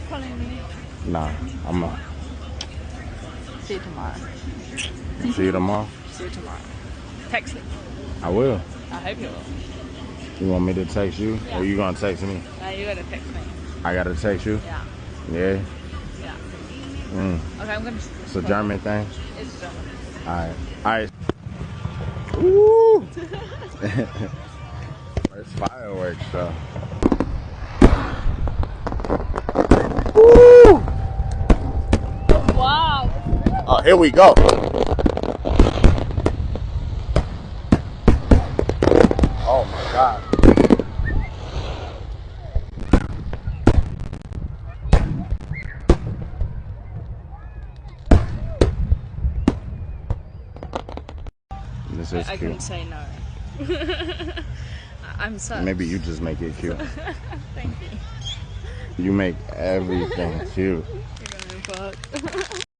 calling me? Nah, I'm a. See you tomorrow. See you tomorrow? See you tomorrow. Text me. I will. I hope you will. You want me to text you? Yeah. Or you gonna text me? No, you gotta text me. I gotta text you? Yeah. Yeah? Yeah. Okay, I'm gonna... It's a German thing? It's German. Alright. Alright. Woo! It's fireworks though. Woo! Wow. Oh, here we go. Oh my God. This is I cute. couldn't say no. I'm such. Maybe you just make it cute. Thank you. You make everything cute. You're gonna fuck.